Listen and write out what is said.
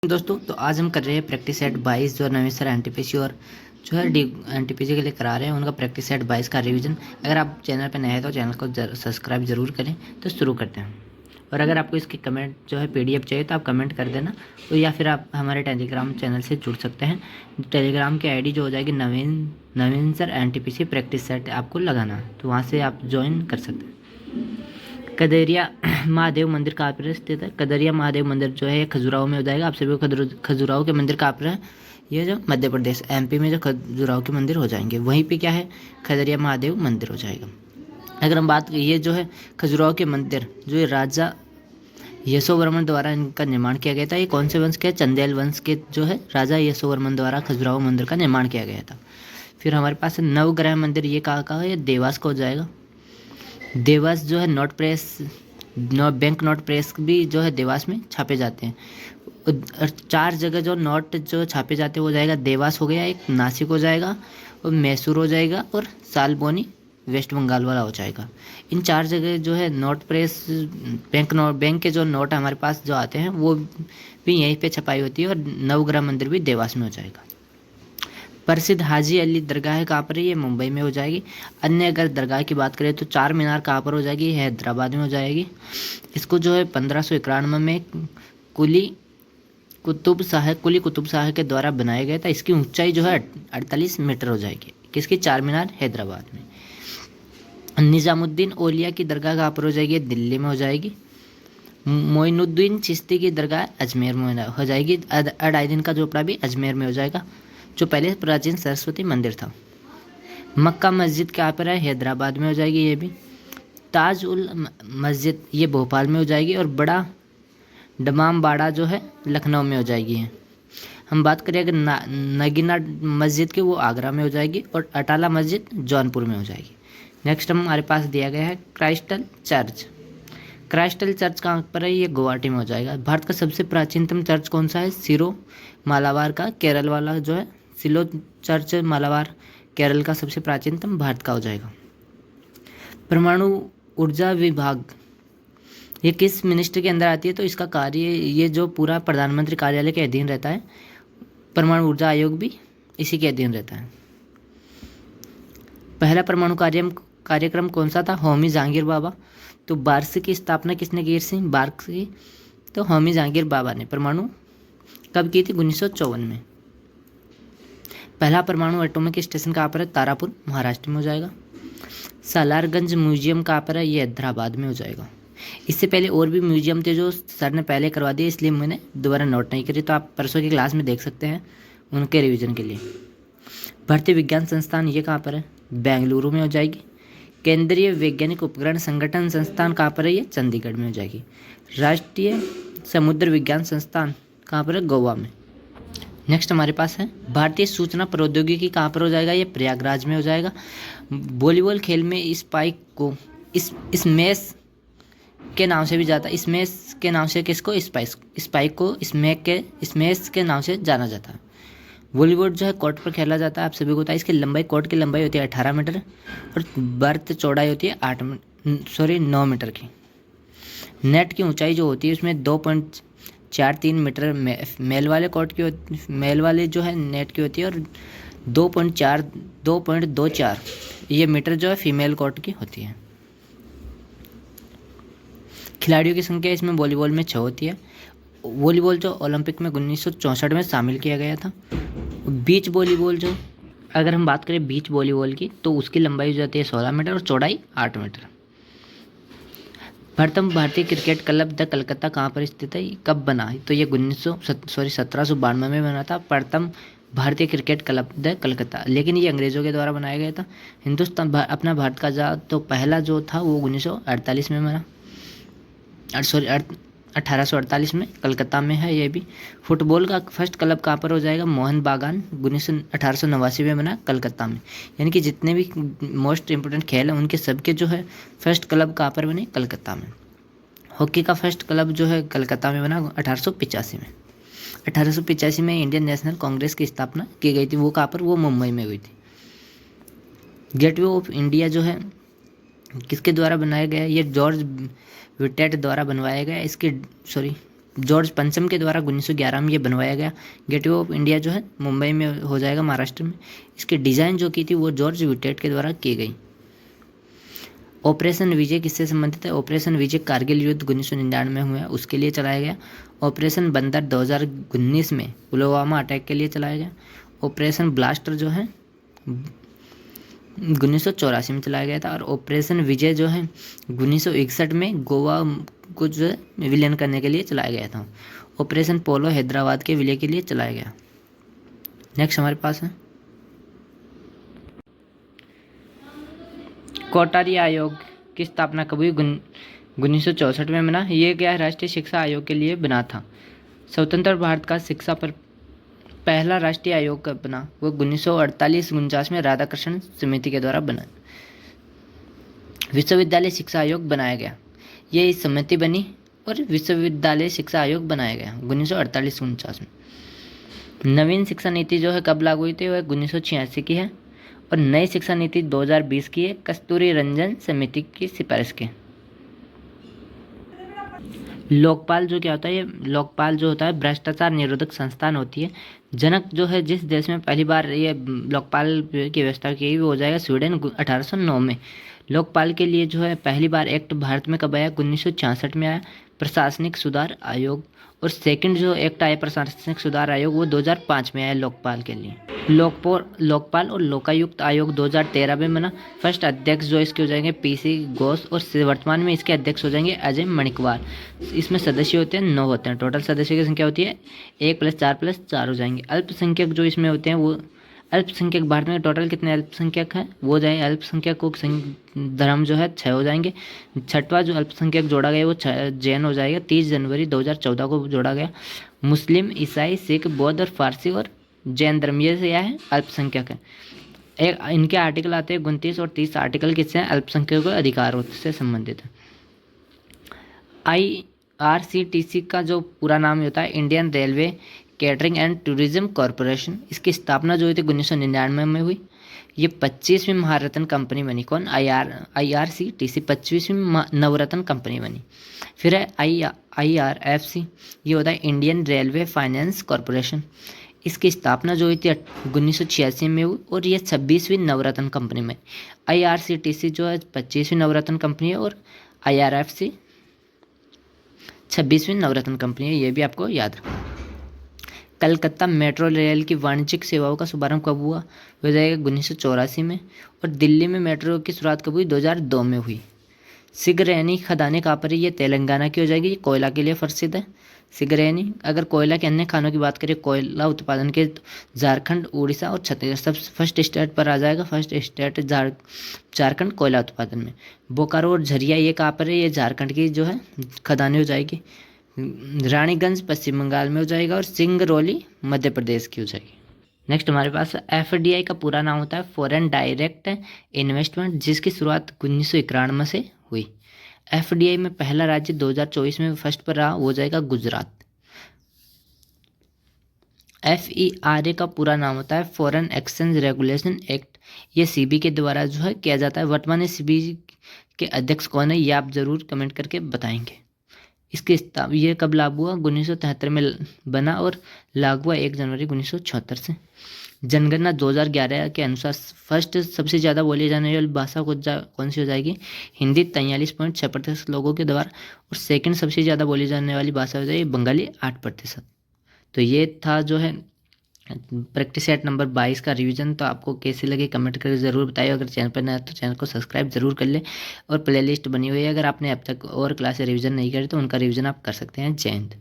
दोस्तों तो आज हम कर रहे हैं प्रैक्टिस सेट 22 जो नवीं सर एनटीपीसी और जो है डी एनटीपीसी के लिए करा रहे हैं उनका प्रैक्टिस सेट 22 का रिवीजन। अगर आप चैनल पर नए हैं तो चैनल को सब्सक्राइब जरूर करें। तो शुरू करते हैं। और अगर आपको इसकी कमेंट जो है पीडीएफ चाहिए तो आप कमेंट कर देना, तो या फिर आप हमारे टेलीग्राम चैनल से जुड़ सकते हैं। टेलीग्राम की आईडी जो हो जाएगी नवीन सर एनटीपीसी प्रैक्टिस सेट आपको लगाना है, तो वहाँ से आप ज्वाइन कर सकते हैं। कदरिया महादेव मंदिर कहाँ पर स्थित है? कदरिया महादेव मंदिर जो है खजुराहो में हो जाएगा। आप सभी को खजुराहो के मंदिर कहाँ पर है? ये जो मध्य प्रदेश एमपी में जो खजुराहो के मंदिर हो जाएंगे वहीं पे क्या है, खदरिया महादेव मंदिर हो जाएगा। अगर हम बात ये जो है खजुराहो के मंदिर जो ये राजा यशोवर्मन द्वारा इनका निर्माण किया गया था। ये कौन से वंश के? चंदेल वंश के जो है राजा यशोवर्मन द्वारा खजुराहो मंदिर का निर्माण किया गया था। फिर हमारे पास है नवग्रह मंदिर। ये कहाँ का है? ये देवास का हो जाएगा। देवास जो है बैंक नोट प्रेस भी जो है देवास में छापे जाते हैं। और 4 जगह जो नोट जो छापे जाते हैं वो जाएगा देवास हो गया, एक नासिक हो जाएगा और मैसूर हो जाएगा और सालबोनी वेस्ट बंगाल वाला हो जाएगा। इन 4 जगह जो है नोट प्रेस बैंक के जो नोट हमारे पास जो आते हैं वो भी यहीं पे छपाई होती है। और नवग्रह मंदिर भी देवास में हो जाएगा। प्रसिद्ध हाजी अली दरगाह कहाँ पर है? ये मुंबई में हो जाएगी। अन्य अगर दरगाह की बात करें तो चार मीनार कहाँ पर हो जाएगी? हैदराबाद में हो जाएगी। इसको जो है 1591 में कुली कुतुब शाह के द्वारा बनाया गया था। इसकी ऊंचाई जो है 48 मीटर हो जाएगी। किसकी? चार मीनार हैदराबाद में। निजामुद्दीन औलिया की दरगाह कहाँ पर हो जाएगी? दिल्ली में हो जाएगी। मोइनुद्दीन चिश्ती की दरगाह अजमेर में हो जाएगी। अलाउद्दीन का झोपड़ा भी अजमेर में हो जाएगा, जो पहले प्राचीन सरस्वती मंदिर था। मक्का मस्जिद कहाँ पर है? हैदराबाद में हो जाएगी ये भी। ताज उल मस्जिद ये भोपाल में हो जाएगी। और बड़ा दमाम बाड़ा जो है लखनऊ में हो जाएगी है। हम बात करें अगर नगीना मस्जिद की, वो आगरा में हो जाएगी। और अटाला मस्जिद जौनपुर में हो जाएगी। नेक्स्ट हमारे पास दिया गया है क्राइस्टल चर्च। क्राइस्टल चर्च कहाँ पर है? ये गुवाहाटी में हो जाएगा। भारत का सबसे प्राचीनतम चर्च कौन सा है? सिरो मालाबार का, केरल वाला जो है सिलो चर्च मालाबार केरल का सबसे प्राचीनतम भारत का हो जाएगा। परमाणु ऊर्जा विभाग ये किस मिनिस्ट्री के अंदर आती है? तो इसका कार्य ये जो पूरा प्रधानमंत्री कार्यालय के अधीन रहता है। परमाणु ऊर्जा आयोग भी इसी के अधीन रहता है। पहला परमाणु कार्यक्रम कौन सा था? होमी जहांगीर बाबा। तो बार्स की स्थापना किसने की थी? बार्स की तो होमी जहांगीर बाबा ने। परमाणु कब की थी? 1954 में। पहला परमाणु एटॉमिक स्टेशन कहाँ पर है? तारापुर महाराष्ट्र में हो जाएगा। सालारगंज म्यूजियम कहाँ पर है? ये हैदराबाद में हो जाएगा। इससे पहले और भी म्यूजियम थे जो सर ने पहले करवा दिए, इसलिए मैंने दोबारा नोट नहीं करी, तो आप परसों की क्लास में देख सकते हैं उनके रिवीजन के लिए। भारतीय विज्ञान संस्थान ये कहाँ पर है? बेंगलुरु में हो जाएगी। केंद्रीय वैज्ञानिक उपकरण संगठन संस्थान कहाँ पर है? ये चंडीगढ़ में हो जाएगी। राष्ट्रीय समुद्र विज्ञान संस्थान कहाँ पर है? गोवा में। नेक्स्ट हमारे पास है भारतीय सूचना प्रौद्योगिकी कहाँ पर हो जाएगा? ये प्रयागराज में हो जाएगा। वॉलीबॉल खेल में स्पाइक को स्मैश के नाम से भी जाता है। स्मैश के नाम से किसको? स्पाइक को स्मैश के नाम से जाना जाता है। वॉलीबॉल जो है कोर्ट पर खेला जाता है, आप सभी को पता है। इसकी लंबाई, कोर्ट की लंबाई होती है 18 मीटर और बर्थ चौड़ाई होती है 9 मीटर की। नेट की ऊंचाई जो होती है उसमें 2.43 मीटर मेल वाले कोर्ट की मेल वाले जो है नेट की होती है। और 2.24 ये मीटर जो है फीमेल कोर्ट की होती है। खिलाड़ियों की संख्या इसमें वॉलीबॉल में 6 होती है। वॉलीबॉल जो ओलंपिक में 1964 में शामिल किया गया था। बीच वॉलीबॉल जो, अगर हम बात करें बीच वॉलीबॉल की, तो उसकी लंबाई हो जाती है 16 मीटर और चौड़ाई 8 मीटर। प्रथम भारतीय क्रिकेट क्लब द कलकत्ता कहाँ पर स्थित है? कब बना? तो ये 1792 में बना था प्रथम भारतीय क्रिकेट क्लब द कलकत्ता, लेकिन ये अंग्रेज़ों के द्वारा बनाया गया था। हिंदुस्तान अपना भारत का आज़ाद तो पहला जो था वो 1948 में बना, 1848 में कलकत्ता में है ये भी। फुटबॉल का फर्स्ट क्लब कहाँ पर हो जाएगा? मोहन बागान 1889 में बना कलकत्ता में। यानी कि जितने भी मोस्ट इंपोर्टेंट खेल हैं उनके सबके जो है फर्स्ट क्लब कहाँ पर बने? कलकत्ता में। हॉकी का फर्स्ट क्लब जो है कलकत्ता में बना 1885 में। 1885 में इंडियन नेशनल कांग्रेस की स्थापना की गई थी। वो कहाँ पर? वो मुंबई में हुई थी। गेटवे ऑफ इंडिया जो है किसके द्वारा बनाया गया है? ये जॉर्ज विटेट द्वारा बनवाया गया। इसकी जॉर्ज पंचम के द्वारा 1911 में ये बनवाया गया। गेटवे ऑफ इंडिया जो है मुंबई में हो जाएगा, महाराष्ट्र में। इसकी डिज़ाइन जो की थी वो जॉर्ज विटेट के द्वारा की गई। ऑपरेशन विजय किससे संबंधित है? ऑपरेशन विजय कारगिल युद्ध 1999 में हुआ, उसके लिए चलाया गया। ऑपरेशन बंदर 2019 में पुलवामा अटैक के लिए चलाया गया। ऑपरेशन ब्लास्टर जो है 1984 में चलाया गया था। और ऑपरेशन विजय जो है 1961 में गोवा को जो है विलीन करने के लिए चलाया गया था। ऑपरेशन पोलो हैदराबाद के विलय के लिए चलाया गया। नेक्स्ट हमारे पास है कोटारी आयोग की स्थापना कब हुई? 1964 में बना। ये क्या है? राष्ट्रीय शिक्षा आयोग के लिए बना था। स्वतंत्र भारत का शिक्षा पर पहला राष्ट्रीय आयोग कब बना? वो 1948-49 में राधाकृष्णन समिति के द्वारा बना। विश्वविद्यालय शिक्षा आयोग बनाया गया। ये इस समिति बनी और विश्वविद्यालय शिक्षा आयोग बनाया गया 1948-49 में। नवीन शिक्षा नीति जो है कब लागू हुई थी? वह 1986 की है। और नई शिक्षा नीति 2020 की है, कस्तूरी रंजन समिति की सिफारिश की। लोकपाल जो क्या होता है? ये लोकपाल जो होता है भ्रष्टाचार निरोधक संस्थान होती है। जनक जो है जिस देश में पहली बार ये लोकपाल की व्यवस्था की गई वो हो जाएगा स्वीडन 1809 में। लोकपाल के लिए जो है पहली बार एक्ट भारत में कब आया? 1966 में आया, प्रशासनिक सुधार आयोग। और सेकंड जो एक्ट आया प्रशासनिक सुधार आयोग वो 2005 में आया लोकपाल के लिए। लोकपाल और लोकायुक्त आयोग 2013 में बना। फर्स्ट अध्यक्ष जो इसके हो जाएंगे पीसी घोष और वर्तमान में इसके अध्यक्ष हो जाएंगे अजय मणिकवार। इसमें सदस्य होते हैं 9 होते हैं। टोटल सदस्य की संख्या होती है 1+4+4 हो जाएंगे। अल्पसंख्यक जो इसमें होते हैं वो अल्पसंख्यक भारत में टोटल कितने अल्पसंख्यक हैं? वो जाए अल्पसंख्यकों धर्म जो है 6 हो जाएंगे। छठवां जो अल्पसंख्यक जोड़ा गया वो जैन हो जाएगा। 30 जनवरी 2014 को जोड़ा गया। मुस्लिम, ईसाई, सिख, बौद्ध और फारसी और जैन धर्म ये क्या है? अल्पसंख्यक है। एक इनके आर्टिकल आते हैं 29 और 30 आर्टिकल किससे हैं? अल्पसंख्यकों के अधिकारों से संबंधित है। IRCTC का जो पूरा नाम होता है Indian railway catering and tourism corporation. इसकी स्थापना जो हुई थी 1999 में हुई। ये 25वीं महारत्न कंपनी बनी। कौन? IRCTC 25वीं नवरत्न कंपनी बनी। फिर है IRFC, ये होता है इंडियन रेलवे फाइनेंस कॉरपोरेशन। इसकी स्थापना जो हुई थी 1986 में हुई और ये 26वीं नवरत्न कंपनी में। IRCTC जो है 25वीं नवरत्न कंपनी है और IRFC 26वीं नवरत्न कंपनी है। ये भी आपको याद रखना। कलकत्ता मेट्रो रेल की वाणिज्यिक सेवाओं का शुभारंभ कब हुआ? हो जाएगा 1984 में। और दिल्ली में मेट्रो की शुरुआत कब हुई? 2002 में हुई। सिगरेनी खदानें कहाँ पर है? ये तेलंगाना की हो जाएगी। ये कोयला के लिए प्रसिद्ध है सिगरेनी। अगर कोयला के अन्य खानों की बात करें कोयला उत्पादन के झारखंड, उड़ीसा और छत्तीसगढ़ सब फर्स्ट स्टेट पर आ जाएगा। फर्स्ट स्टेट झारखंड कोयला उत्पादन में। बोकारो और झरिया ये कहाँ पर है? ये झारखंड की जो है खदानें हो जाएगी। रानीगंज पश्चिम बंगाल में हो जाएगा और सिंगरौली मध्य प्रदेश की हो जाएगी। नेक्स्ट हमारे पास FDI का पूरा नाम होता है फॉरेन डायरेक्ट इन्वेस्टमेंट, जिसकी शुरुआत 1991 से हुई। FDI में पहला राज्य 2024 में फर्स्ट पर रहा, हो जाएगा गुजरात। FERA का पूरा नाम होता है फॉरेन एक्सचेंज रेगुलेशन एक्ट। ये CB के द्वारा जो है किया जाता है। वर्तमान में CB के अध्यक्ष कौन है ये आप जरूर कमेंट करके बताएंगे। इसके ये कब लागू हुआ? 1973 में बना और लागू हुआ 1 जनवरी 1976 से। जनगणना 2011 के अनुसार फर्स्ट सबसे ज़्यादा बोली जाने वाली भाषा कौन सी हो जाएगी? हिंदी 43.6% लोगों के द्वारा। और सेकंड सबसे ज़्यादा बोली जाने वाली भाषा हो जाएगी बंगाली 8%। तो ये था जो है प्रैक्टिस सेट नंबर 22 का रिवीजन। तो आपको कैसे लगे कमेंट करके ज़रूर बताइए। अगर चैनल पर नया है तो चैनल को सब्सक्राइब जरूर कर ले। और प्लेलिस्ट बनी हुई है, अगर आपने अब तक और क्लास रिवीजन नहीं करी तो उनका रिवीजन आप कर सकते हैं। जय हिंद।